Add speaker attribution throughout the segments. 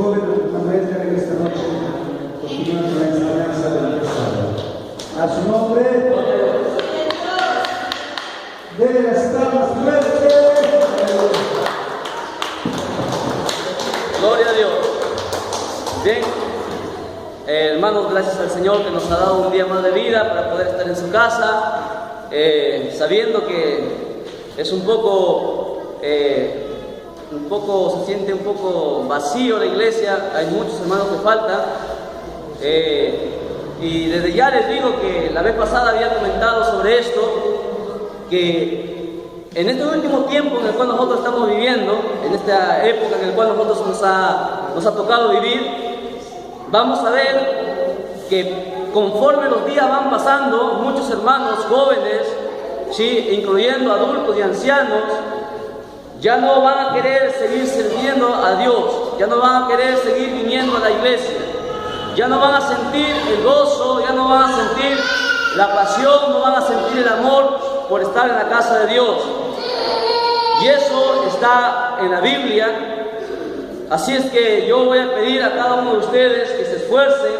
Speaker 1: En esta noche continúa con la enseñanza del pasado. A su nombre, denle las palmas fuertes.
Speaker 2: Gloria a Dios. Bien, hermanos, gracias al Señor que nos ha dado un día más de vida para poder estar en su casa, sabiendo que es un poco se siente un poco vacío la iglesia, hay muchos hermanos que faltan, y desde ya les digo que la vez pasada había comentado sobre esto, que en este último tiempo en el cual nosotros estamos viviendo, en esta época en la cual nosotros nos ha tocado vivir, vamos a ver que conforme los días van pasando, muchos hermanos jóvenes, ¿sí?, incluyendo adultos y ancianos, ya no van a querer seguir sirviendo a Dios, ya no van a querer seguir viniendo a la iglesia, ya no van a sentir el gozo, ya no van a sentir la pasión, no van a sentir el amor por estar en la casa de Dios. Y eso está en la Biblia. Así es que yo voy a pedir a cada uno de ustedes que se esfuercen,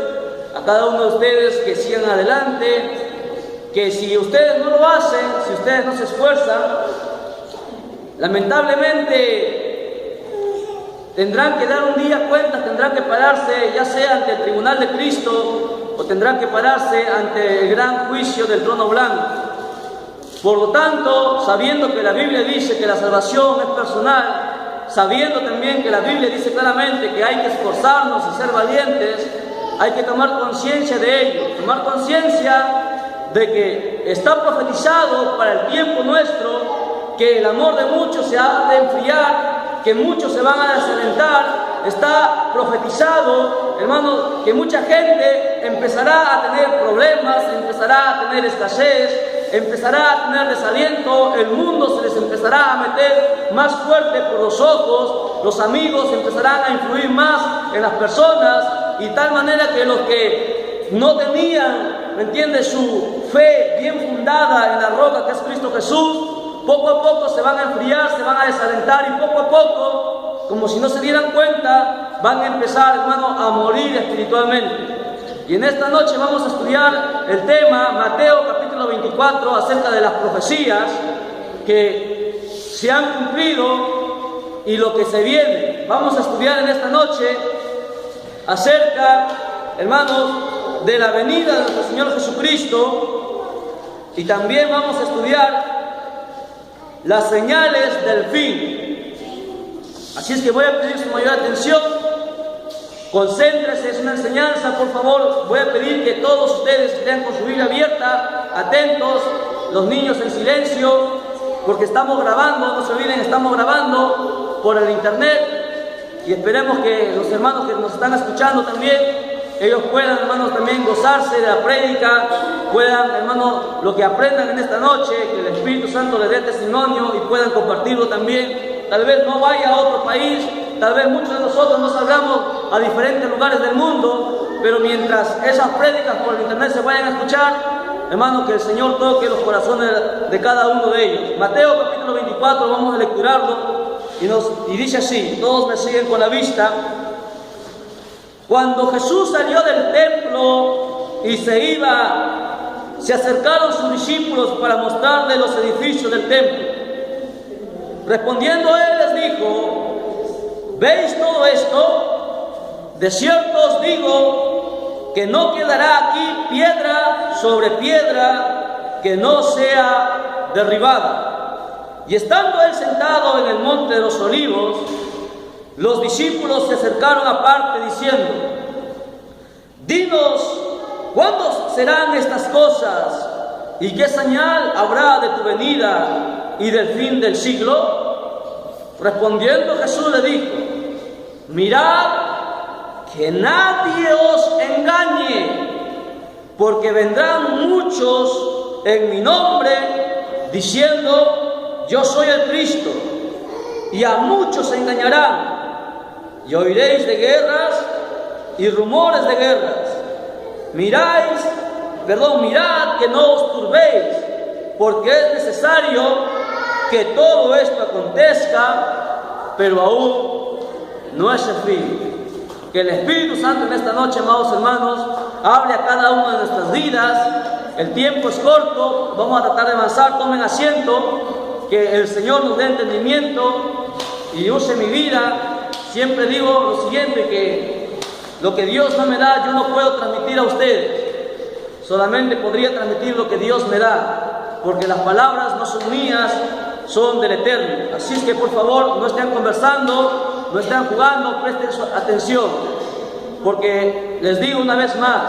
Speaker 2: a cada uno de ustedes que sigan adelante, que si ustedes no lo hacen, si ustedes no se esfuerzan, lamentablemente tendrán que dar un día cuentas, tendrán que pararse ya sea ante el tribunal de Cristo o tendrán que pararse ante el gran juicio del trono blanco. Por lo tanto, sabiendo que la Biblia dice que la salvación es personal, sabiendo también que la Biblia dice claramente que hay que esforzarnos y ser valientes, hay que tomar conciencia de ello, tomar conciencia de que está profetizado para el tiempo nuestro que el amor de muchos se ha de enfriar, que muchos se van a desalentar. Está profetizado, hermanos, que mucha gente empezará a tener problemas, empezará a tener escasez, empezará a tener desaliento, el mundo se les empezará a meter más fuerte por los ojos, los amigos empezarán a influir más en las personas, y tal manera que los que no tenían, ¿me entiendes?, su fe bien fundada en la roca que es Cristo Jesús, poco a poco se van a enfriar, se van a desalentar, y poco a poco, como si no se dieran cuenta, van a empezar, hermano, a morir espiritualmente. Y en esta noche vamos a estudiar el tema, Mateo capítulo 24, acerca de las profecías que se han cumplido y lo que se viene. Vamos a estudiar en esta noche acerca, hermanos, de la venida de nuestro Señor Jesucristo, y también vamos a estudiar las señales del fin. Así es que voy a pedir su mayor atención, concéntrese, es una enseñanza, por favor. Voy a pedir que todos ustedes estén con su Biblia abierta, atentos, los niños en silencio, porque estamos grabando, no se olviden, estamos grabando por el internet, y esperemos que los hermanos que nos están escuchando también, ellos puedan, hermanos, también gozarse de la prédica, puedan, hermanos, lo que aprendan en esta noche, que el Espíritu Santo les dé testimonio y puedan compartirlo también. Tal vez no vaya a otro país, tal vez muchos de nosotros no salgamos a diferentes lugares del mundo, pero mientras esas prédicas por el internet se vayan a escuchar, hermanos, que el Señor toque los corazones de cada uno de ellos. Mateo capítulo 24, vamos a lecturarlo, y dice así, todos me siguen con la vista. Cuando Jesús salió del templo y se iba, se acercaron sus discípulos para mostrarle los edificios del templo. Respondiendo él les dijo: ¿veis todo esto? De cierto os digo que no quedará aquí piedra sobre piedra que no sea derribada. Y estando él sentado en el monte de los Olivos, los discípulos se acercaron aparte diciendo: dinos, ¿cuándo serán estas cosas? ¿Y qué señal habrá de tu venida y del fin del siglo? Respondiendo Jesús le dijo: mirad que nadie os engañe, porque vendrán muchos en mi nombre diciendo: yo soy el Cristo, y a muchos se engañarán. Y oiréis de guerras y rumores de guerras. Mirad que no os turbéis, porque es necesario que todo esto acontezca, pero aún no es el fin. Que el Espíritu Santo en esta noche, amados hermanos, hable a cada una de nuestras vidas. El tiempo es corto, vamos a tratar de avanzar, tomen asiento, que el Señor nos dé entendimiento y use mi vida. Siempre digo lo siguiente, que lo que Dios no me da, yo no puedo transmitir a ustedes. Solamente podría transmitir lo que Dios me da, porque las palabras no son mías, son del Eterno. Así es que por favor no estén conversando, no estén jugando, presten atención, porque les digo una vez más,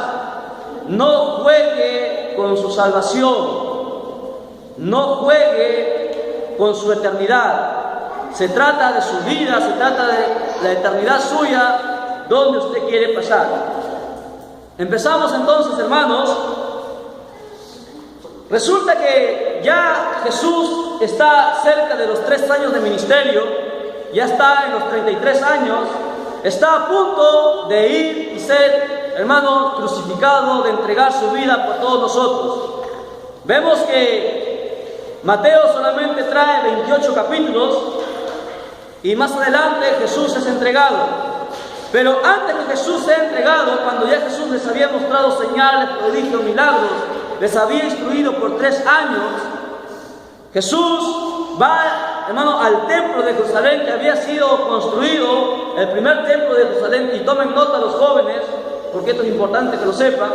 Speaker 2: no juegue con su salvación, no juegue con su eternidad. Se trata de su vida, se trata de la eternidad suya, donde usted quiere pasar. Empezamos entonces, hermanos. Resulta que ya Jesús está cerca de los 3 años de ministerio, ya está en los 33 años, está a punto de ir y ser, hermano, crucificado, de entregar su vida por todos nosotros. Vemos que Mateo solamente trae 28 capítulos y más adelante Jesús es entregado. Pero antes que Jesús sea entregado, cuando ya Jesús les había mostrado señales, prodigios, milagros, les había instruido por 3 años, Jesús va, hermano, al templo de Jerusalén, que había sido construido, el primer templo de Jerusalén, y tomen nota los jóvenes, porque esto es importante que lo sepan.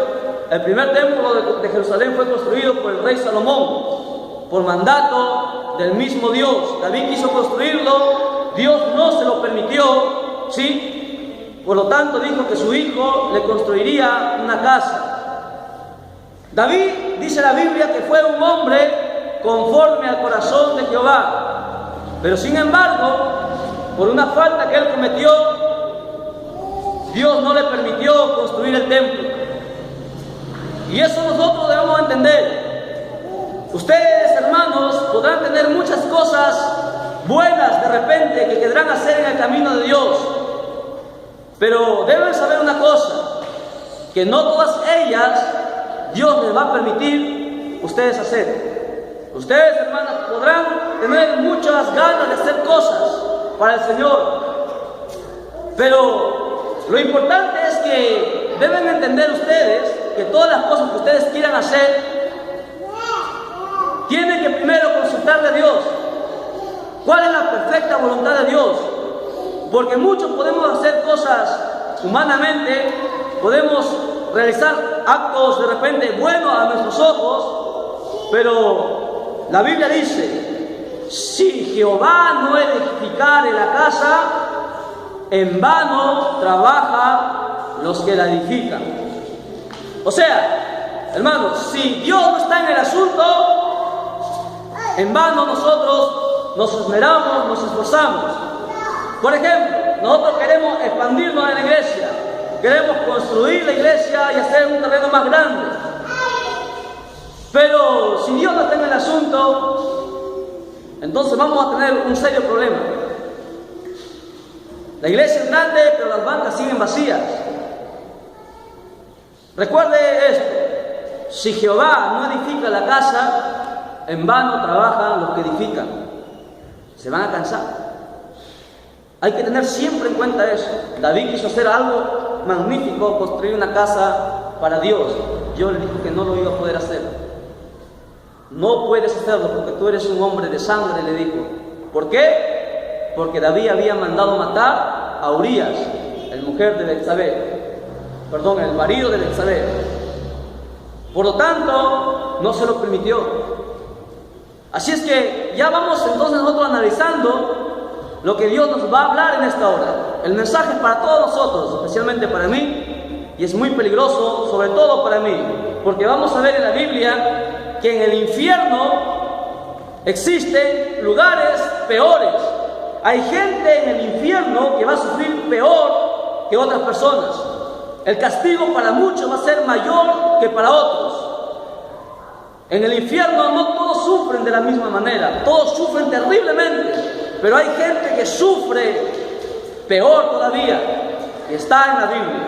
Speaker 2: El primer templo de Jerusalén fue construido por el rey Salomón, por mandato del mismo Dios. David quiso construirlo, Dios no se lo permitió, ¿sí? Por lo tanto dijo que su hijo le construiría una casa. David, dice la Biblia, que fue un hombre conforme al corazón de Jehová, pero sin embargo, por una falta que él cometió, Dios no le permitió construir el templo. Y eso nosotros debemos entender. Ustedes, hermanos, podrán tener muchas cosas buenas de repente que querrán hacer en el camino de Dios, pero deben saber una cosa, que no todas ellas Dios les va a permitir ustedes hacer. Ustedes, hermanos, podrán tener muchas ganas de hacer cosas para el Señor, pero lo importante es que deben entender ustedes que todas las cosas que ustedes quieran hacer, tienen que primero consultarle a Dios. ¿Cuál es la perfecta voluntad de Dios? Porque muchos podemos hacer cosas humanamente, podemos realizar actos de repente buenos a nuestros ojos, pero la Biblia dice: si Jehová no edificare la casa, en vano trabaja los que la edifican. O sea, hermanos, si Dios no está en el asunto, en vano nosotros nos esmeramos, nos esforzamos. Por ejemplo, nosotros queremos expandirnos en la iglesia, queremos construir la iglesia y hacer un terreno más grande, pero si Dios no está en el asunto, entonces vamos a tener un serio problema. La iglesia es grande, pero las bancas siguen vacías. Recuerde esto: si Jehová no edifica la casa, en vano trabajan los que edifican. Se van a cansar. Hay que tener siempre en cuenta eso. David quiso hacer algo magnífico, construir una casa para Dios. Dios le dijo que no lo iba a poder hacer. No puedes hacerlo porque tú eres un hombre de sangre, le dijo. ¿Por qué? Porque David había mandado matar a Urías, el marido de Betsabé. Por lo tanto, no se lo permitió. Así es que ya vamos entonces nosotros analizando lo que Dios nos va a hablar en esta hora. El mensaje es para todos nosotros, especialmente para mí, y es muy peligroso, sobre todo para mí, porque vamos a ver en la Biblia que en el infierno existen lugares peores. Hay gente en el infierno que va a sufrir peor que otras personas. El castigo para muchos va a ser mayor que para otros. En el infierno no todos sufren de la misma manera, todos sufren terriblemente, pero hay gente que sufre peor todavía, y está en la Biblia.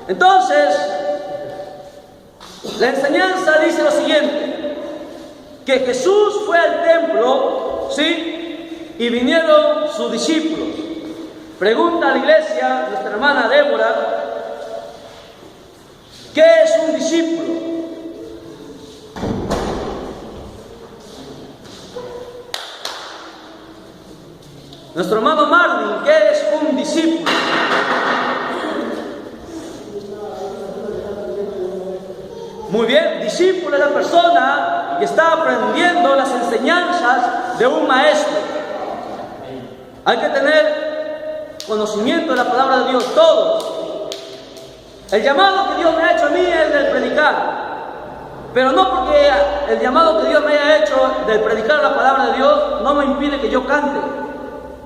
Speaker 2: Entonces, la enseñanza dice lo siguiente: que Jesús fue al templo, ¿sí? Y vinieron sus discípulos. Pregunta a la iglesia, nuestra hermana Débora, ¿qué es un discípulo? Nuestro hermano Marvin, ¿qué es un discípulo? Muy bien, discípulo es la persona que está aprendiendo las enseñanzas de un maestro. Hay que tener conocimiento de la palabra de Dios, todos. El llamado que Dios me ha hecho a mí es del predicar, pero no porque el llamado que Dios me haya hecho del predicar la palabra de Dios no me impide que yo cante,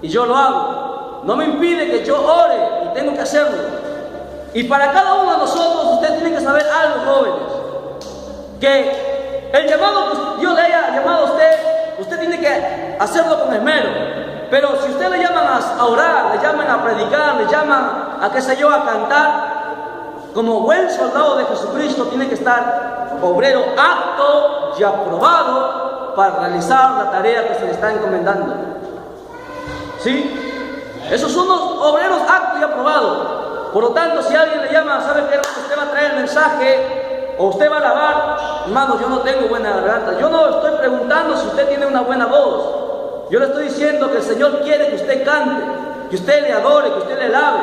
Speaker 2: y yo lo hago. No me impide que yo ore, y tengo que hacerlo. Y para cada uno de nosotros, usted tiene que saber algo, jóvenes, que el llamado que Dios le haya llamado a usted tiene que hacerlo con esmero. Pero si usted le llaman a orar, le llaman a predicar, le llaman a qué sé yo, a cantar, como buen soldado de Jesucristo tiene que estar obrero apto y aprobado para realizar la tarea que se le está encomendando. ¿Sí? Esos son los obreros aptos y aprobados. Por lo tanto, si alguien le llama, ¿sabe qué? Usted va a traer el mensaje o usted va a lavar. Hermano, yo no tengo buena garganta. Yo no estoy preguntando si usted tiene una buena voz. Yo le estoy diciendo que el Señor quiere que usted cante, que usted le adore, que usted le lave.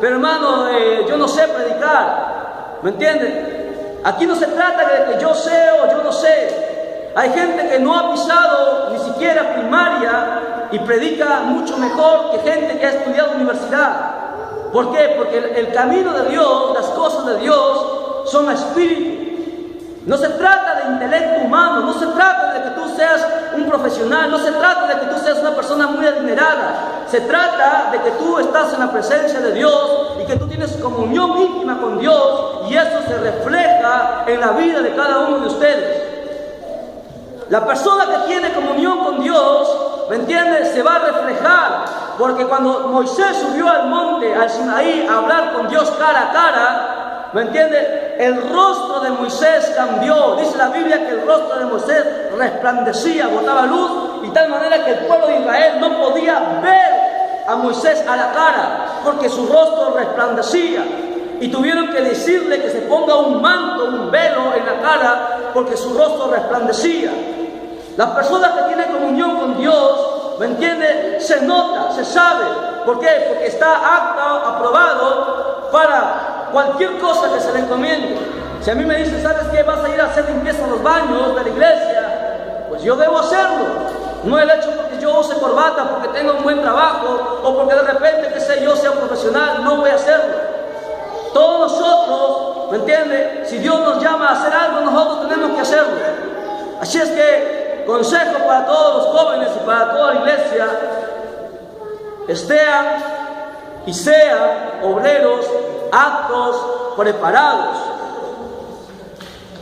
Speaker 2: Pero hermano, yo no sé predicar, ¿me entiende? Aquí no se trata de que yo sé o yo no sé. Hay gente que no ha pisado ni siquiera primaria y predica mucho mejor que gente que ha estudiado universidad. ¿Por qué? Porque el camino de Dios, las cosas de Dios son espíritu. No se trata de intelecto humano, no se trata de que tú seas un profesional, no se trata de que tú seas una persona muy adinerada. Se trata de que tú estás en la presencia de Dios y que tú tienes comunión íntima con Dios, y eso se refleja en la vida de cada uno de ustedes. La persona que tiene comunión con Dios, ¿me entiendes?, se va a reflejar, porque cuando Moisés subió al monte, al Sinaí, a hablar con Dios cara a cara, ¿me entiende? El rostro de Moisés cambió. Dice la Biblia que el rostro de Moisés resplandecía, botaba luz, y tal manera que el pueblo de Israel no podía ver a Moisés a la cara, porque su rostro resplandecía. Y tuvieron que decirle que se ponga un manto, un velo en la cara, porque su rostro resplandecía. La persona que tiene comunión con Dios, ¿me entiende?, se nota, se sabe. ¿Por qué? Porque está apto, aprobado para cualquier cosa que se le encomiende. Si a mí me dicen, ¿sabes qué? Vas a ir a hacer limpieza en los baños de la iglesia, pues yo debo hacerlo. No el hecho porque yo use corbata, porque tenga un buen trabajo, o porque de repente, qué sé yo, sea un profesional, no voy a hacerlo. Todos nosotros, ¿me entiende?, si Dios nos llama a hacer algo, nosotros tenemos que hacerlo. Así es que, consejo para todos los jóvenes y para toda la iglesia: estén y sean obreros aptos, preparados.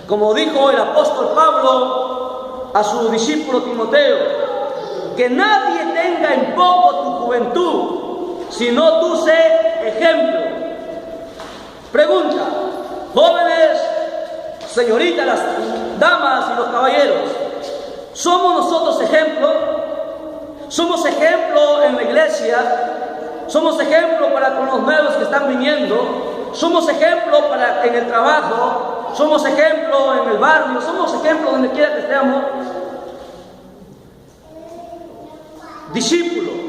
Speaker 2: Como dijo el apóstol Pablo a su discípulo Timoteo: que nadie tenga en poco tu juventud, sino tú sé ejemplo. Pregunta, jóvenes, señoritas, las damas y los caballeros, ¿somos nosotros ejemplo? ¿Somos ejemplo en la iglesia? ¿Somos ejemplo para con los nuevos que están viniendo? ¿Somos ejemplo en el trabajo? ¿Somos ejemplo en el barrio? ¿Somos ejemplo donde quiera que estemos? Discípulo.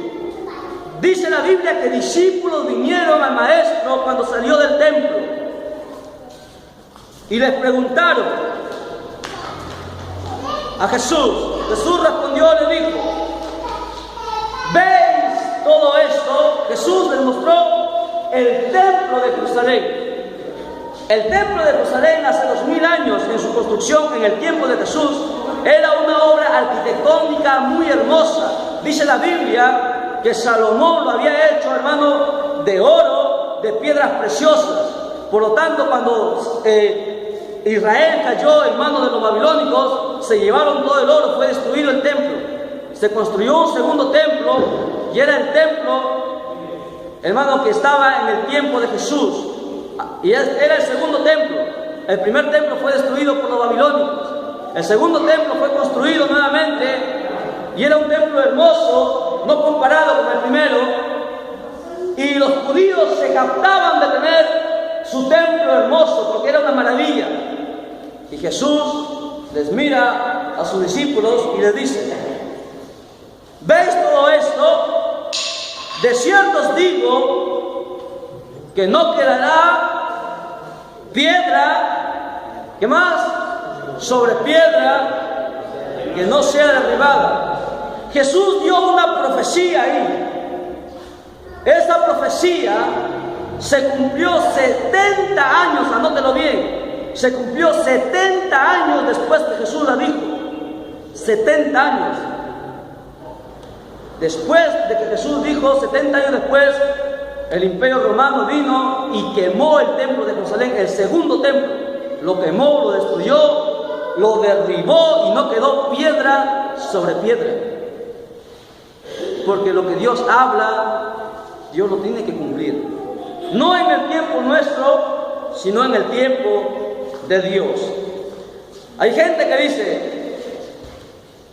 Speaker 2: Dice la Biblia que discípulos vinieron al maestro cuando salió del templo y les preguntaron a Jesús. Jesús respondió y le dijo: ¿veis todo esto? Jesús les mostró el templo de Jerusalén. El templo de Jerusalén hace 2000 años en su construcción, en el tiempo de Jesús, era una obra arquitectónica muy hermosa. Dice la Biblia que Salomón lo había hecho, hermano, de oro, de piedras preciosas. Por lo tanto, cuando Israel cayó en manos de los babilónicos, se llevaron todo el oro, fue destruido el templo. Se construyó un segundo templo, y era el templo, hermano, que estaba en el tiempo de Jesús. Y era el segundo templo. El primer templo fue destruido por los babilónicos. El segundo templo fue construido nuevamente, y era un templo hermoso, no comparado con el primero. Y los judíos se captaban de tener su templo hermoso, porque era una maravilla. Y Jesús les mira a sus discípulos y les dice: ¿veis todo esto? De cierto os digo que no quedará piedra, ¿qué más? Sobre piedra que no sea derribada. Jesús dio una profecía ahí. Esa profecía se cumplió 70 años, anótelo bien. Se cumplió 70 años después que Jesús la dijo. 70 años. Después de que Jesús dijo, 70 años después, el Imperio Romano vino y quemó el templo de Jerusalén, el segundo templo. Lo quemó, lo destruyó, lo derribó y no quedó piedra sobre piedra. Porque lo que Dios habla, Dios lo tiene que cumplir. No en el tiempo nuestro, sino en el tiempo de Dios. Hay gente que dice: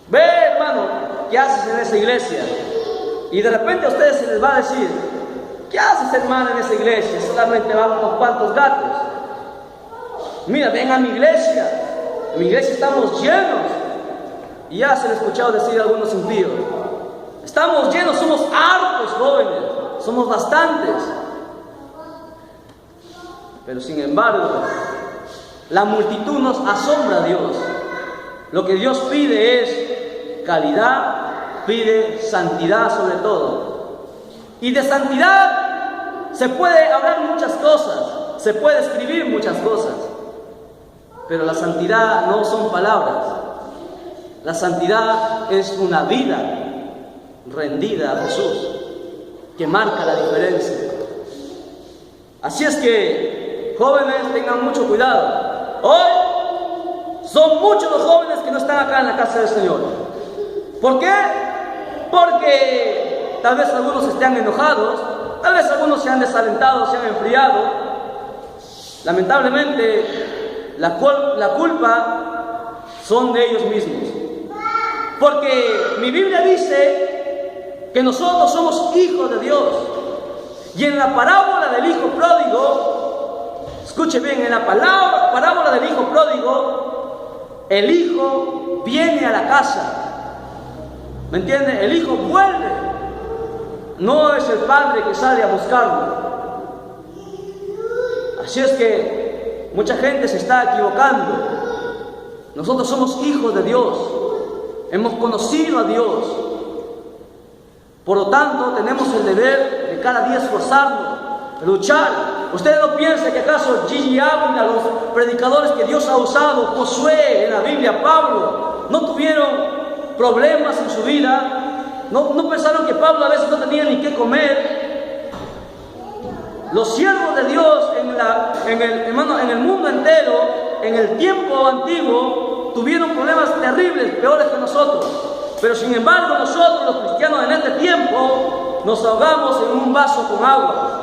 Speaker 2: ve, hermano, ¿qué haces en esa iglesia? Y de repente a ustedes se les va a decir: ¿qué haces, hermano, en esa iglesia? Solamente van unos cuantos gatos. Mira, ven a mi iglesia. En mi iglesia estamos llenos. Y ya se les ha escuchado decir a algunos impíos: estamos llenos, somos hartos, jóvenes, somos bastantes. Pero sin embargo, la multitud nos asombra a Dios. Lo que Dios pide es calidad, pide santidad sobre todo. Y de santidad se puede hablar muchas cosas, se puede escribir muchas cosas. Pero la santidad no son palabras. La santidad es una vida rendida a Jesús, que marca la diferencia. Así es que, jóvenes, tengan mucho cuidado. Hoy son muchos los jóvenes que no están acá en la casa del Señor. ¿Por qué? Porque tal vez algunos estén enojados, tal vez algunos se han desalentado, se han enfriado. Lamentablemente, la culpa son de ellos mismos. Porque mi Biblia dice que nosotros somos hijos de Dios. Y en la parábola del hijo pródigo, escuche bien, en la parábola del hijo pródigo, el hijo viene a la casa. ¿Me entiende? El hijo vuelve. No es el padre que sale a buscarlo. Así es que mucha gente se está equivocando. Nosotros somos hijos de Dios. Hemos conocido a Dios. Por lo tanto, tenemos el deber de cada día esforzarnos, luchar. Ustedes no piensen que acaso Gigi Ávila, los predicadores que Dios ha usado, Josué en la Biblia, Pablo, no tuvieron problemas en su vida. No pensaron que Pablo a veces no tenía ni qué comer. Los siervos de Dios en el mundo entero, en el tiempo antiguo, tuvieron problemas terribles, peores que nosotros. Pero sin embargo, nosotros los cristianos en este tiempo nos ahogamos en un vaso con agua.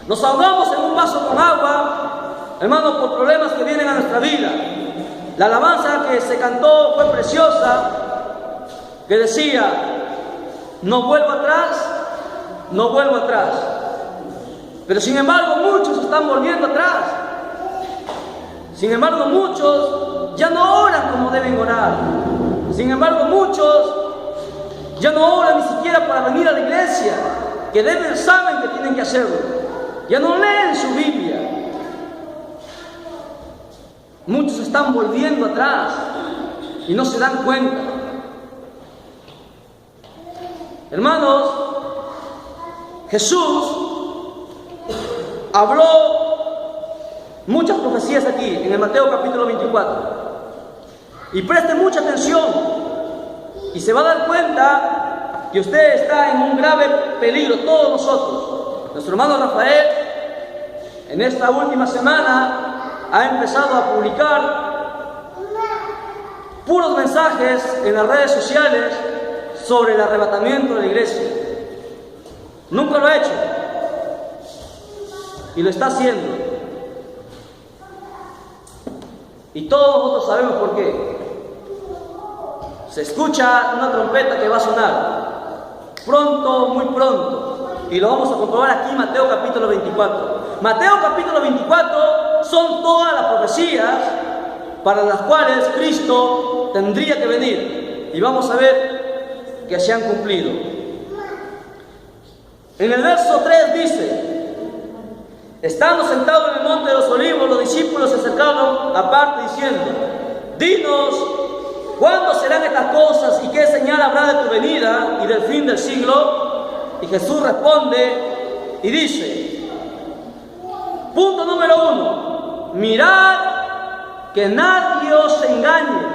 Speaker 2: Nos ahogamos en un vaso con agua, hermanos, por problemas que vienen a nuestra vida. La alabanza que se cantó fue preciosa, que decía: no vuelvo atrás, no vuelvo atrás. Pero sin embargo, muchos están volviendo atrás. Sin embargo, muchos ya no oran como deben orar. Sin embargo, muchos ya no oran ni siquiera para venir a la iglesia, que saben que tienen que hacerlo. Ya no leen su Biblia. Muchos están volviendo atrás y no se dan cuenta. Hermanos, Jesús habló muchas profecías aquí en el Mateo capítulo 24. Y preste mucha atención y se va a dar cuenta que usted está en un grave peligro, todos nosotros. Nuestro hermano Rafael, en esta última semana, ha empezado a publicar puros mensajes en las redes sociales sobre el arrebatamiento de la iglesia. Nunca lo ha hecho y lo está haciendo. Y todos nosotros sabemos por qué. Se escucha una trompeta que va a sonar pronto, muy pronto. y lo vamos a comprobar aquí en Mateo capítulo 24. Mateo capítulo 24 son todas las profecías para las cuales Cristo tendría que venir. Y vamos a ver que se han cumplido. En el verso 3 dice: estando sentados en el monte de los olivos, los discípulos se acercaron aparte diciendo: dinos, ¿cuándo serán estas cosas y qué señal habrá de tu venida y del fin del siglo? Y Jesús responde y dice: punto número 1, mirad que nadie os engañe.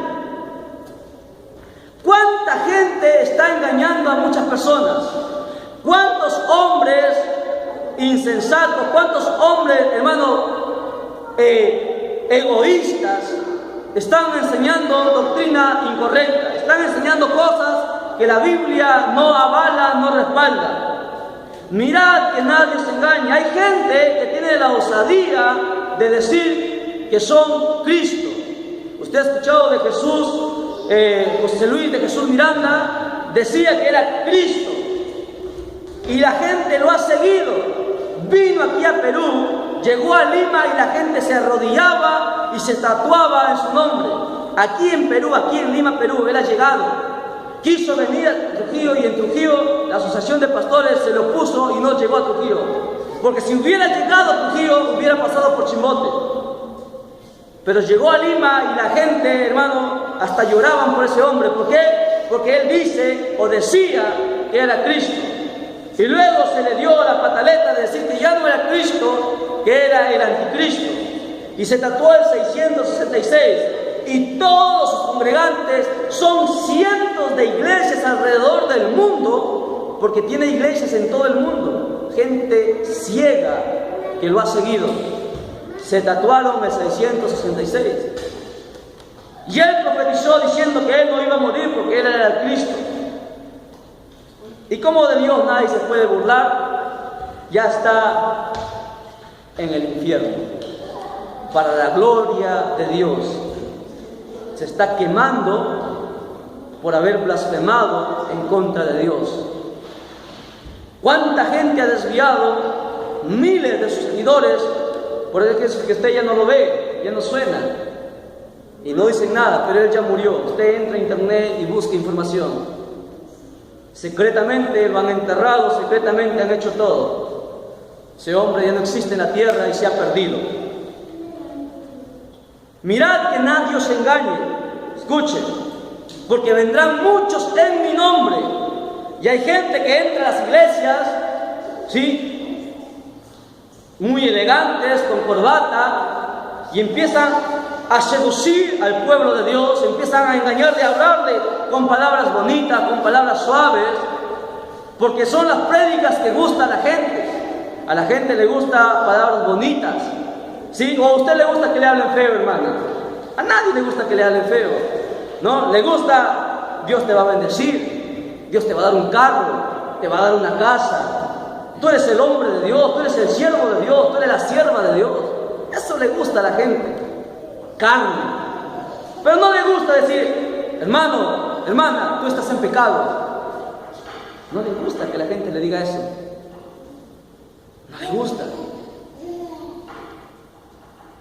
Speaker 2: ¿Cuánta gente está engañando a muchas personas? ¿Cuántos hombres insensatos, cuántos hombres, hermano, egoístas están enseñando doctrina incorrecta? Están enseñando cosas que la Biblia no avala, no respalda. Mirad que nadie se engañe. Hay gente que tiene la osadía de decir que son Cristo. Usted ha escuchado de Jesús, José Luis de Jesús Miranda, decía que era Cristo. Y la gente lo ha seguido. Vino aquí a Perú, llegó a Lima y la gente se arrodillaba y se tatuaba en su nombre. Aquí en Perú, aquí en Lima, Perú, él ha llegado. Quiso venir a Trujillo y en Trujillo la asociación de pastores se lo opuso y no llegó a Trujillo. Porque si hubiera llegado a Trujillo, hubiera pasado por Chimbote. Pero llegó a Lima y la gente, hermano, hasta lloraban por ese hombre. ¿Por qué? Porque él dice o decía que era Cristo. Y luego se le dio la pataleta de decir que ya no era Cristo, que era el anticristo. Y se tatuó el 666. Y todos sus congregantes son cientos de iglesias alrededor del mundo, porque tiene iglesias en todo el mundo. Gente ciega que lo ha seguido. Se tatuaron el 666. Y él profetizó diciendo que él no iba a morir porque él era el Cristo. Y como de Dios nadie se puede burlar, ya está en el infierno. Para la gloria de Dios. Se está quemando por haber blasfemado en contra de Dios. ¿Cuánta gente ha desviado? Miles de sus seguidores. Por eso es que usted ya no lo ve, ya no suena. Y no dicen nada, pero él ya murió. Usted entra a internet y busca información. Secretamente lo han enterrado, secretamente han hecho todo. Ese hombre ya no existe en la tierra y se ha perdido. Mirad que nadie os engañe. Escuchen, porque vendrán muchos en mi nombre. Y hay gente que entra a las iglesias, ¿sí?, muy elegantes, con corbata, y empiezan a seducir al pueblo de Dios, empiezan a engañarle, a hablarle con palabras bonitas, con palabras suaves, porque son las prédicas que gusta a la gente. A la gente le gusta palabras bonitas, ¿sí? O a usted le gusta que le hablen feo, hermana. A nadie le gusta que le hablen feo, ¿no? Le gusta, Dios te va a bendecir, Dios te va a dar un carro, te va a dar una casa. Tú eres el hombre de Dios, tú eres el siervo de Dios, tú eres la sierva de Dios. Eso le gusta a la gente. Carne. Pero no le gusta decir: hermano, hermana, tú estás en pecado. No le gusta que la gente le diga eso. No le gusta.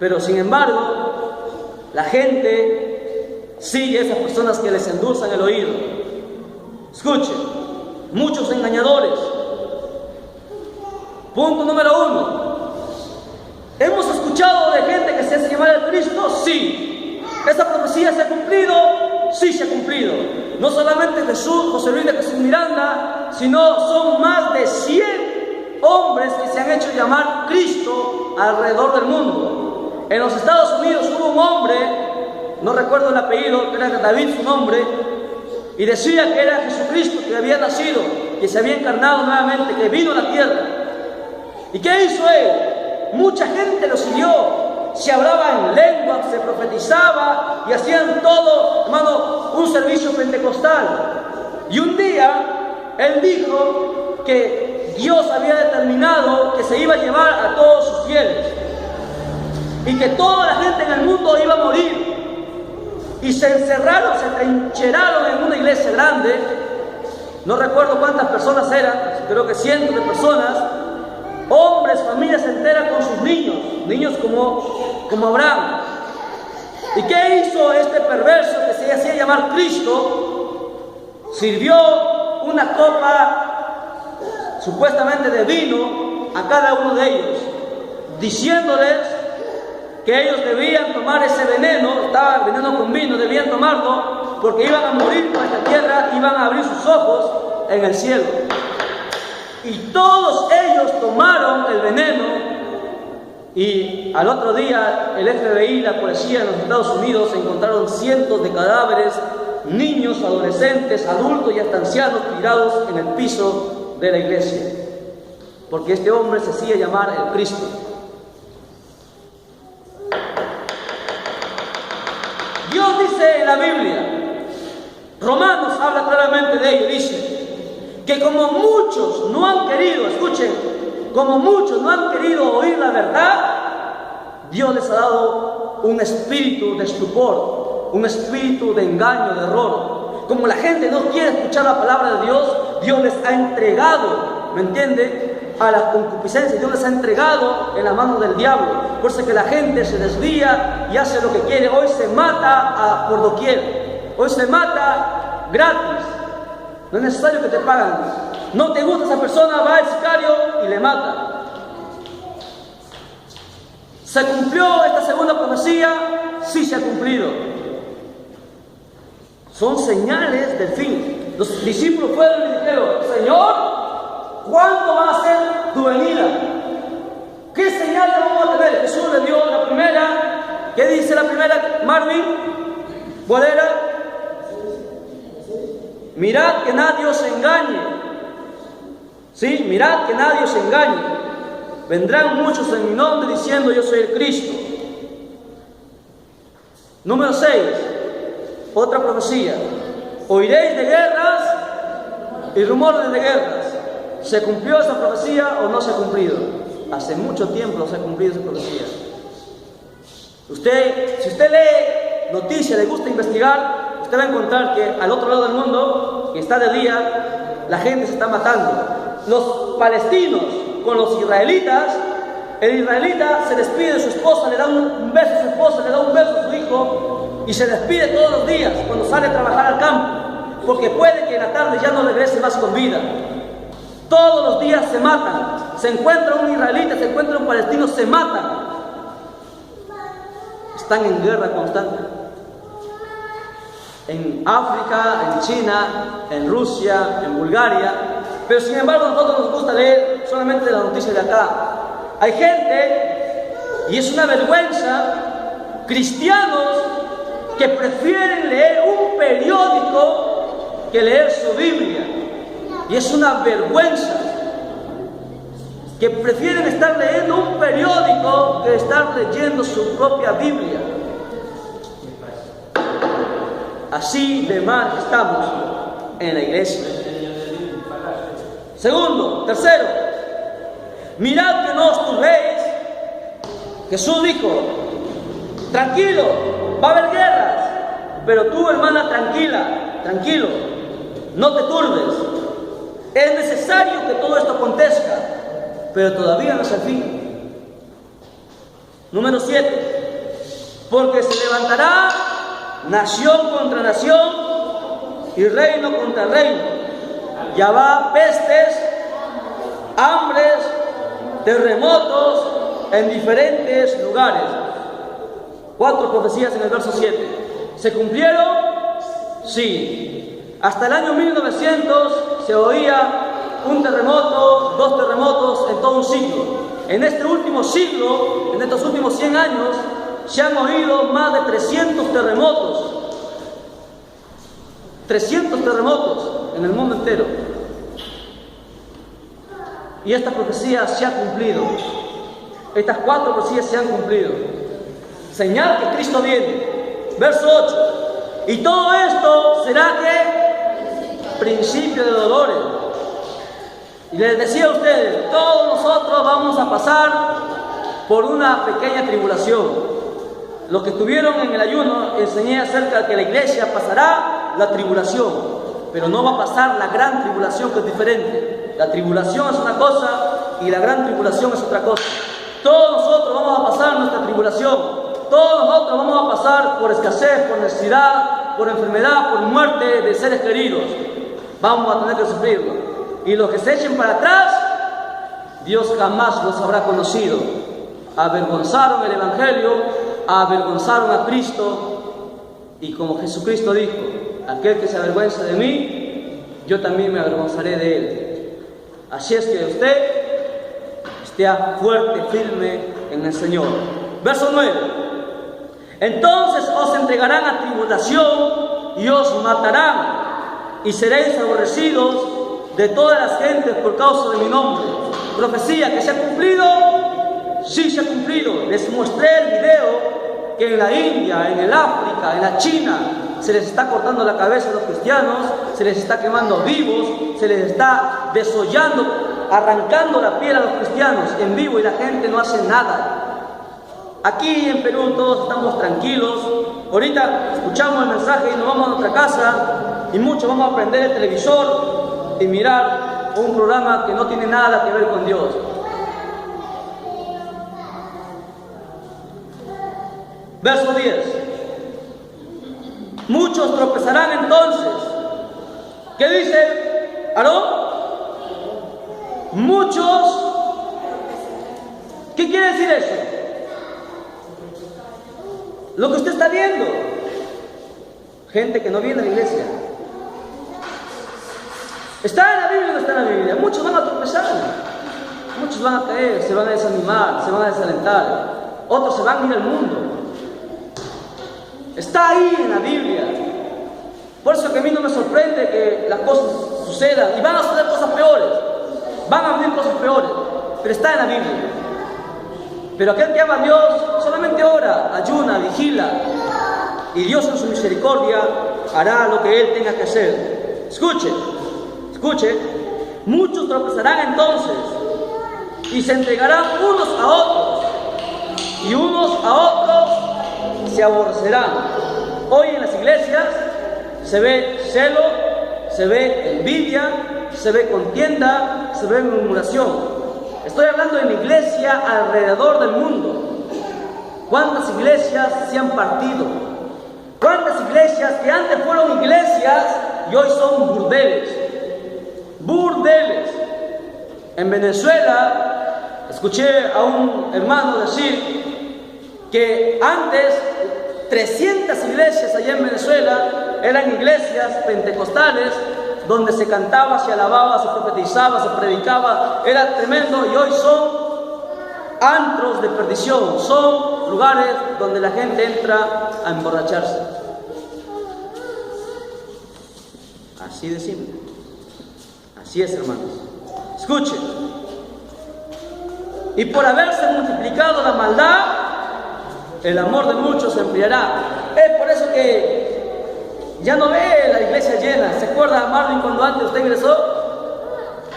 Speaker 2: Pero sin embargo, la gente sigue a esas personas que les endulzan el oído. Escuchen, muchos engañadores. Punto número 1. ¿Hemos escuchado de gente que se hace llamar el Cristo? Sí. ¿Esa profecía se ha cumplido? Sí, se ha cumplido. No solamente Jesús, José Luis de Jesús Miranda, sino son más de 100 hombres que se han hecho llamar Cristo alrededor del mundo. En los Estados Unidos hubo un hombre, no recuerdo el apellido, era David su nombre, y decía que era Jesucristo, que había nacido, que se había encarnado nuevamente, que vino a la tierra. ¿Y qué hizo él? Mucha gente lo siguió, se hablaba en lengua, se profetizaba y hacían todo, hermano, un servicio pentecostal. Y un día él dijo que Dios había determinado que se iba a llevar a todos sus fieles y que toda la gente en el mundo iba a morir. Y se encerraron, se trincheraron en una iglesia grande, no recuerdo cuántas personas eran, creo que cientos de personas, hombres, familias enteras con sus niños como Abraham. ¿Y qué hizo este perverso que se hacía llamar Cristo? Sirvió una copa supuestamente de vino a cada uno de ellos, diciéndoles que ellos debían tomar ese veneno, estaba veneno con vino, debían tomarlo porque iban a morir por esta tierra, iban a abrir sus ojos en el cielo. Y todos ellos tomaron el veneno, y al otro día el FBI, la policía en los Estados Unidos, encontraron cientos de cadáveres, niños, adolescentes, adultos y hasta ancianos tirados en el piso de la iglesia, porque este hombre se hacía llamar el Cristo. Dios dice en la Biblia, Romanos habla claramente de ello, dice que como muchos no han querido, escuchen, como muchos no han querido oír la verdad, Dios les ha dado un espíritu de estupor, un espíritu de engaño, de error. Como la gente no quiere escuchar la palabra de Dios, Dios les ha entregado, ¿me entiende?, a la concupiscencia. Dios les ha entregado en la mano del diablo. Por eso que la gente se desvía y hace lo que quiere. Hoy se mata por doquier, hoy se mata gratis, no es necesario que te paguen. No te gusta esa persona, va al sicario y le mata. ¿Se cumplió esta segunda profecía? Sí, se ha cumplido. Son señales del fin. Los discípulos fueron y dijeron: Señor, ¿cuándo va a ser tu venida? ¿Qué señales vamos a tener? Jesús le dio la primera. ¿Qué dice la primera, Marvin? ¿Cuál era? Mirad que nadie os engañe. Sí, mirad que nadie os engañe. Vendrán muchos en mi nombre diciendo: yo soy el Cristo. Número 6, otra profecía. Oiréis de guerras y rumores de guerras. ¿Se cumplió esa profecía o no se ha cumplido? Hace mucho tiempo no se ha cumplido esa profecía. Si usted lee noticias, le gusta investigar, usted va a encontrar que al otro lado del mundo, que está de día, la gente se está matando. Los palestinos con los israelitas, el israelita se despide de su esposa, le da un beso a su esposa, le da un beso a su hijo y se despide todos los días cuando sale a trabajar al campo, porque puede que en la tarde ya no regrese más con vida. Todos los días se matan. Se encuentra un israelita, se encuentra un palestino, se matan. Están en guerra constante. En África, en China, en Rusia, en Bulgaria. Pero sin embargo a nosotros nos gusta leer solamente las noticias de acá. Hay gente, y es una vergüenza, cristianos que prefieren leer un periódico que leer su Biblia. Y es una vergüenza que prefieren estar leyendo un periódico que estar leyendo su propia Biblia. Así de mal estamos en la iglesia. Tercero, mirad que no os turbéis. Jesús dijo: tranquilo, va a haber guerras, pero tú, hermana, tranquilo, no te turbes. Es necesario que todo esto acontezca, pero todavía no es el fin. Número 7, porque se levantará nación contra nación y reino contra reino. Ya va pestes, hambres, terremotos en diferentes lugares. 4 profecías en el verso 7. ¿Se cumplieron? Sí. Hasta el año 1900 se oía un terremoto, 2 terremotos en todo un siglo. En este último siglo, en estos últimos 100 años, se han oído más de 300 terremotos. 300 terremotos en el mundo entero. Y esta profecía se ha cumplido. Estas 4 profecías se han cumplido. Señal que Cristo viene. Verso 8. Y todo esto será que principio de dolores. Y les decía a ustedes, todos nosotros vamos a pasar por una pequeña tribulación. Los que estuvieron en el ayuno, enseñé acerca de que la iglesia pasará la tribulación, pero no va a pasar la gran tribulación, que es diferente. la tribulación es una cosa y la gran tribulación es otra cosa. Todos nosotros vamos a pasar nuestra tribulación. Todos nosotros vamos a pasar por escasez, por necesidad, por enfermedad, por muerte de seres queridos. Vamos a tener que sufrirlo. Y los que se echen para atrás, Dios jamás los habrá conocido. Avergonzaron el Evangelio, avergonzaron a Cristo. Y como Jesucristo dijo, aquel que se avergüenza de mí, yo también me avergonzaré de él. Así es que usted esté fuerte, firme en el Señor. Verso 9. Entonces os entregarán a tribulación y os matarán, y seréis aborrecidos de todas las gentes por causa de mi nombre. Profecía que se ha cumplido, sí se ha cumplido. Les mostré el video que en la India, en el África, en la China, se les está cortando la cabeza a los cristianos, se les está quemando vivos, se les está desollando, arrancando la piel a los cristianos en vivo y la gente no hace nada. Aquí en Perú todos estamos tranquilos. Ahorita escuchamos el mensaje y nos vamos a nuestra casa y muchos vamos a prender el televisor y mirar un programa que no tiene nada que ver con Dios. Verso 10. Muchos tropezarán entonces. ¿Qué dice Aarón? Muchos. ¿Qué quiere decir eso? Lo que usted está viendo. Gente que no viene a la iglesia. ¿Está en la Biblia o no está en la Biblia? Muchos van a tropezar. Muchos van a caer, se van a desanimar, se van a desalentar. Otros se van a ir al mundo. Está ahí en la Biblia. Por eso que a mí no me sorprende que las cosas sucedan. Y van a suceder cosas peores. Van a venir cosas peores. Pero está en la Biblia. Pero aquel que ama a Dios solamente ora, ayuna, vigila. Y Dios en su misericordia hará lo que Él tenga que hacer. Escuche, escuche. Muchos tropezarán entonces y se entregarán unos a otros. Y unos a otros se aborrecerán. Hoy en las iglesias se ve celo, se ve envidia, se ve contienda, se ve murmuración. Estoy hablando de la iglesia alrededor del mundo. ¿Cuántas iglesias se han partido? ¿Cuántas iglesias que antes fueron iglesias y hoy son burdeles? Burdeles. En Venezuela escuché a un hermano decir que antes 300 iglesias allá en Venezuela eran iglesias pentecostales donde se cantaba, se alababa, se profetizaba, se predicaba, era tremendo, y hoy son antros de perdición, son lugares donde la gente entra a emborracharse. Así de simple. Así es, hermanos. Escuchen. Y por haberse multiplicado la maldad, el amor de muchos se enfriará. Es por eso que ya no ve la iglesia llena. ¿Se acuerda, Marvin, cuando antes usted ingresó?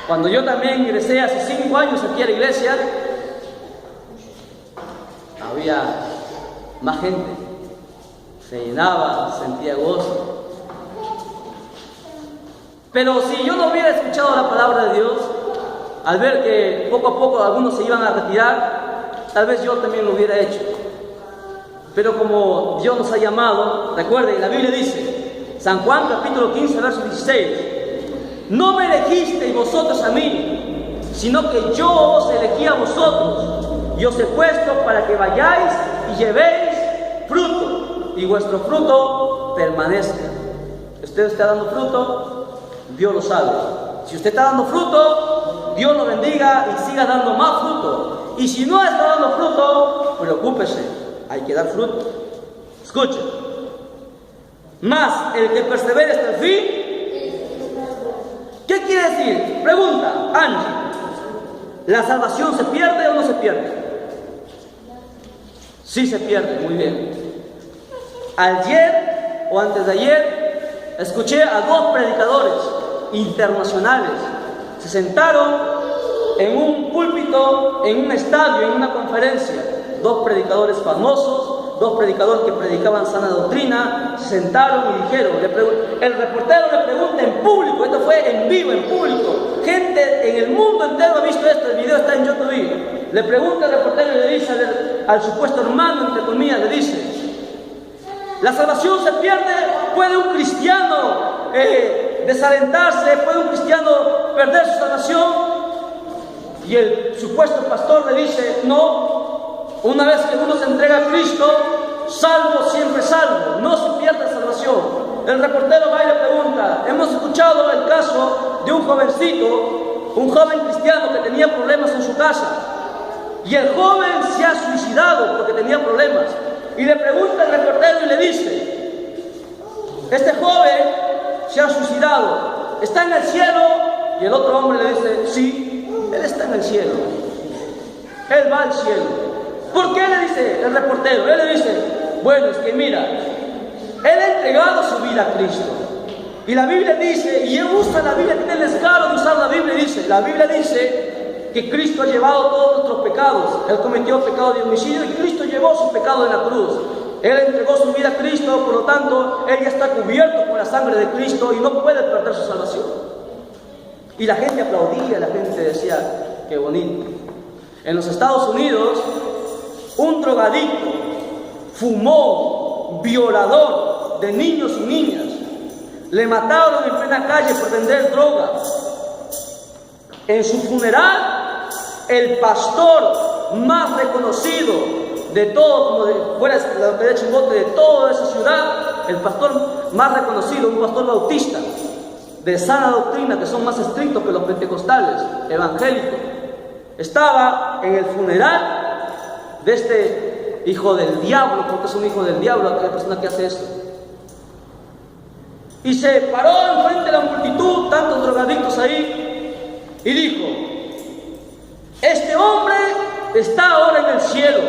Speaker 2: Cuando yo también ingresé hace 5 años aquí a la iglesia, había más gente. Se llenaba, sentía gozo. Pero si yo no hubiera escuchado la palabra de Dios, al ver que poco a poco algunos se iban a retirar, tal vez yo también lo hubiera hecho. Pero como Dios nos ha llamado, recuerden, la Biblia dice, San Juan capítulo 15, verso 16, no me elegisteis vosotros a mí, sino que yo os elegí a vosotros, y os he puesto para que vayáis y llevéis fruto, y vuestro fruto permanezca. Usted está dando fruto, Dios lo sabe. Si usted está dando fruto, Dios lo bendiga y siga dando más fruto. Y si no está dando fruto, preocúpese, hay que dar fruto. Escuchen. Más el que persevere hasta el fin. ¿Qué quiere decir? Pregunta, Angie. ¿La salvación se pierde o no se pierde? Sí se pierde, muy bien. Ayer o antes de ayer escuché a 2 predicadores internacionales. Se sentaron en un púlpito, en un estadio, en una conferencia. 2 predicadores famosos, dos predicadores que predicaban sana doctrina, se sentaron y dijeron, el reportero le pregunta en público, esto fue en vivo, en público, gente en el mundo entero ha visto esto, el video está en YouTube, le pregunta el reportero y le dice al supuesto hermano, entre comillas, le dice, la salvación se pierde, puede un cristiano desalentarse, puede un cristiano perder su salvación. Y el supuesto pastor le dice, no, una vez que uno se entrega a Cristo, salvo, siempre salvo, no se pierde salvación. El reportero va y le pregunta, hemos escuchado el caso de un jovencito, un joven cristiano que tenía problemas en su casa, y el joven se ha suicidado porque tenía problemas, y le pregunta el reportero y le dice, este joven se ha suicidado, ¿está en el cielo? Y el otro hombre le dice, sí, él está en el cielo, él va al cielo. ¿Por qué? Le dice el reportero. Él le dice, bueno, es que mira, él ha entregado su vida a Cristo, y la Biblia dice, y él usa la Biblia, tiene el descaro de usar la Biblia, dice, la Biblia dice que Cristo ha llevado todos nuestros pecados. Él cometió pecado de homicidio y Cristo llevó su pecado en la cruz. Él entregó su vida a Cristo, por lo tanto, él ya está cubierto con la sangre de Cristo y no puede perder su salvación. Y la gente aplaudía, la gente decía, qué bonito. En los Estados Unidos, un drogadicto, fumón, violador de niños y niñas, le mataron en plena calle por vender droga. En su funeral, el pastor más reconocido de todo, como de fuera de la localidad de Chimbote, de toda esa ciudad, el pastor más reconocido, un pastor bautista de sana doctrina, que son más estrictos que los pentecostales evangélicos, estaba en el funeral de este hijo del diablo, porque es un hijo del diablo aquella persona que hace eso, y se paró enfrente de la multitud, tantos drogadictos ahí, y dijo, este hombre está ahora en el cielo.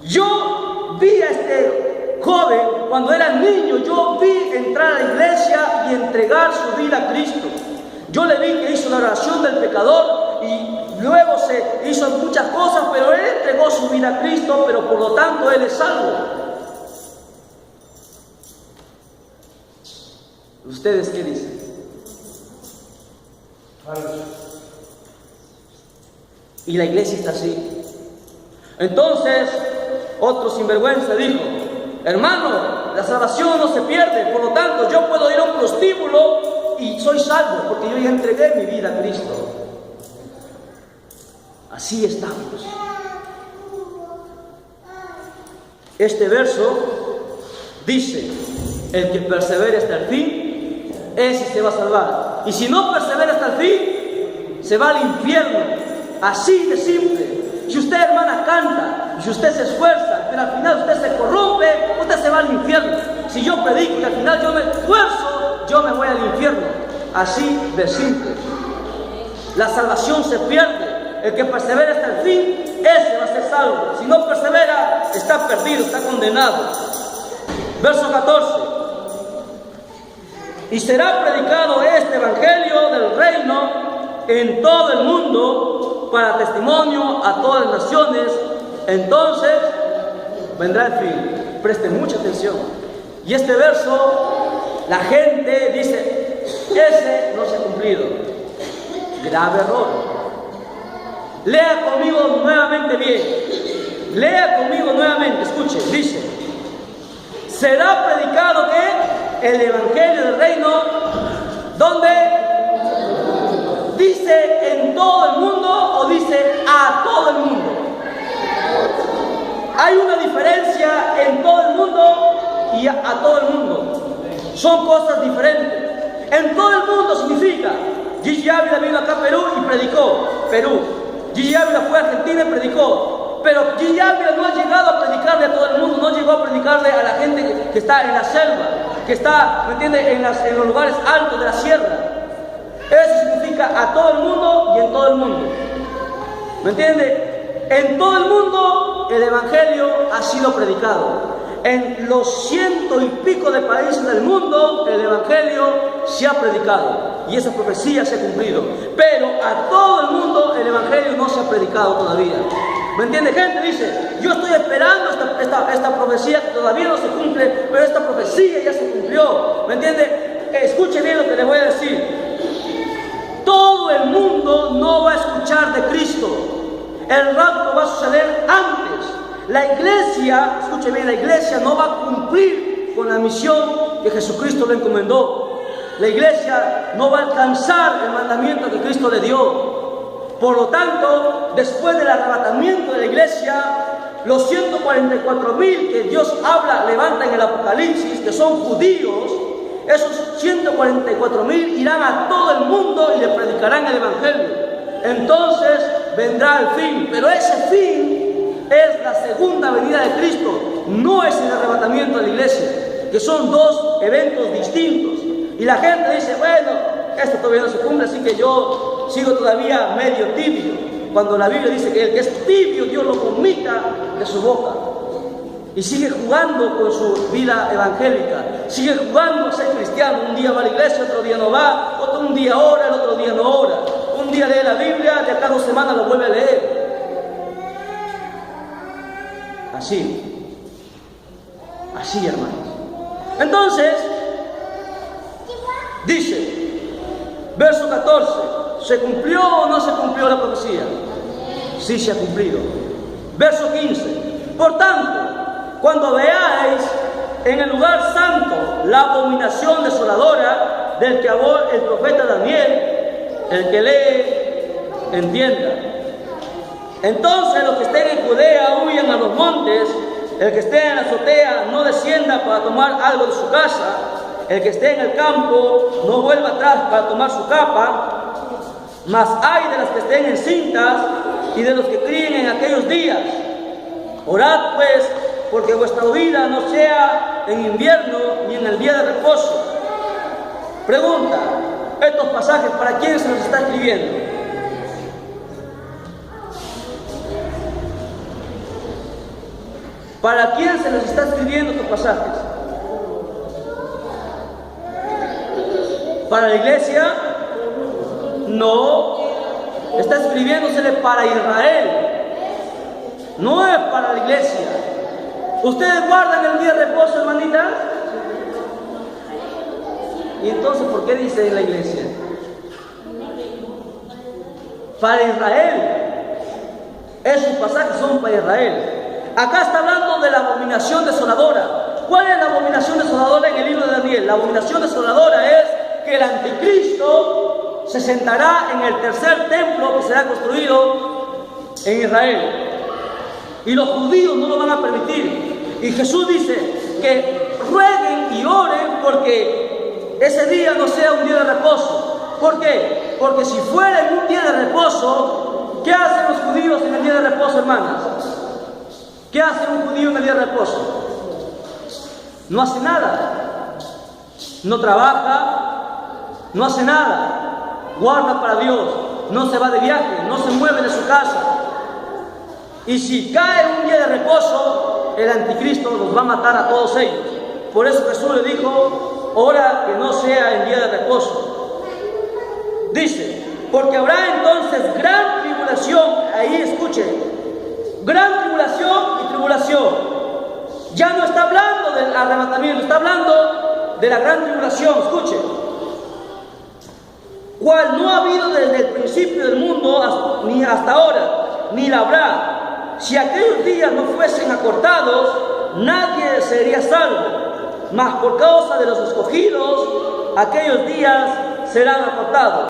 Speaker 2: Yo vi a este joven cuando era niño, yo vi entrar a la iglesia y entregar su vida a Cristo. Yo le vi que hizo la oración del pecador y luego se hizo muchas cosas, pero él entregó su vida a Cristo, pero por lo tanto él es salvo. ¿Ustedes qué dicen? Y la iglesia está así. Entonces, otro sinvergüenza dijo, hermano, la salvación no se pierde, por lo tanto yo puedo ir a un prostíbulo y soy salvo, porque yo ya entregué mi vida a Cristo. Así estamos. Este verso dice, el que persevere hasta el fin, ese se va a salvar. Y si no persevera hasta el fin, se va al infierno. Así de simple. Si usted, hermana, canta, si usted se esfuerza, pero al final usted se corrompe, usted se va al infierno. Si yo predico y al final yo me esfuerzo, yo me voy al infierno. Así de simple. La salvación se pierde. El que persevera hasta el fin, ese va a ser salvo. Si no persevera, está perdido, está condenado. Verso 14. Y será predicado este evangelio del reino en todo el mundo para testimonio a todas las naciones. Entonces vendrá el fin. Presten mucha atención. Y este verso, la gente dice, ese no se ha cumplido. Grave error. Lea conmigo nuevamente bien. Lea conmigo nuevamente. Escuche, dice, será predicado que el evangelio del reino, ¿dónde? ¿Dice en todo el mundo o dice a todo el mundo? Hay una diferencia en todo el mundo y a todo el mundo. Son cosas diferentes. En todo el mundo significa, Gigi Ávila vino acá a Perú y predicó, Perú. Gigi Ávila fue a Argentina y predicó. Pero Gigi Ávila no ha llegado a predicarle a todo el mundo, no llegó a predicarle a la gente que está en la selva, que está, ¿me entiende?, en los lugares altos de la sierra. Eso significa a todo el mundo y en todo el mundo. ¿Me entiende? En todo el mundo el evangelio ha sido predicado. En los 100 y pico de países del mundo el evangelio se ha predicado. Y esa profecía se ha cumplido. Pero a todo el mundo el evangelio no se ha predicado todavía. ¿Me entiende? Gente dice, yo estoy esperando esta profecía que todavía no se cumple, pero esta profecía ya se cumplió. ¿Me entiende? Escuche bien lo que les voy a decir. Todo el mundo no va a escuchar de Cristo. El rapto va a suceder antes. La iglesia, escuche bien, la iglesia no va a cumplir con la misión que Jesucristo le encomendó. La iglesia no va a alcanzar el mandamiento que Cristo le dio. Por lo tanto, después del arrebatamiento de la iglesia, los 144,000 que Dios habla, levanta en el Apocalipsis, que son judíos, esos 144,000 irán a todo el mundo y le predicarán el Evangelio. Entonces vendrá el fin, pero ese fin es la segunda venida de Cristo, no es el arrebatamiento de la iglesia, que son dos eventos distintos. Y la gente dice, bueno, esto todavía no se cumple, así que yo sigo todavía medio tibio. Cuando la Biblia dice que el que es tibio, Dios lo vomita de su boca. Y sigue jugando con su vida evangélica, sigue jugando a ser cristiano. Un día va a la iglesia, otro día no va, un día ora, el otro día no ora. Un día lee la Biblia, de acá 2 semanas lo vuelve a leer. Así, hermanos. Entonces, dice, verso 14, ¿se cumplió o no se cumplió la profecía? Sí se ha cumplido. Verso 15, por tanto, cuando veáis en el lugar santo la abominación desoladora del que habló el profeta Daniel, el que lee, entienda. Entonces los que estén en Judea huyan a los montes, el que esté en la azotea no descienda para tomar algo de su casa, el que esté en el campo no vuelva atrás para tomar su capa, mas hay de las que estén encintas y de los que críen en aquellos días. Orad pues, porque vuestra huida no sea en invierno ni en el día de reposo. Pregunta, estos pasajes, ¿para quién se los está escribiendo? ¿Para quién se los está escribiendo estos pasajes? ¿Para la iglesia? No, está escribiéndosele para Israel, no es para la iglesia. ¿Ustedes guardan el día de reposo, hermanitas? ¿Y entonces por qué dice en la iglesia? Para Israel. Esos pasajes son para Israel. Acá está hablando de la abominación desoladora. ¿Cuál es la abominación desoladora en el libro de Daniel? La abominación desoladora es que el anticristo se sentará en el tercer templo que será construido en Israel. Y los judíos no lo van a permitir. Y Jesús dice que rueguen y oren porque ese día no sea un día de reposo. ¿Por qué? Porque si fuera en un día de reposo, ¿qué hacen los judíos en el día de reposo, hermanas? ¿Qué hace un judío en el día de reposo? No hace nada. No trabaja, no hace nada. Guarda para Dios, no se va de viaje, no se mueve de su casa. Y si cae un día de reposo, el anticristo los va a matar a todos ellos. Por eso Jesús le dijo, ora que no sea en día de reposo. Dice, porque habrá entonces gran tribulación. Ahí escuchen, gran tribulación y tribulación. Ya no está hablando del arrebatamiento, está hablando de la gran tribulación. Escuchen, cual no ha habido desde el principio del mundo ni hasta ahora, ni la habrá. Si aquellos días no fuesen acortados, nadie sería salvo. Mas por causa de los escogidos, aquellos días serán acortados.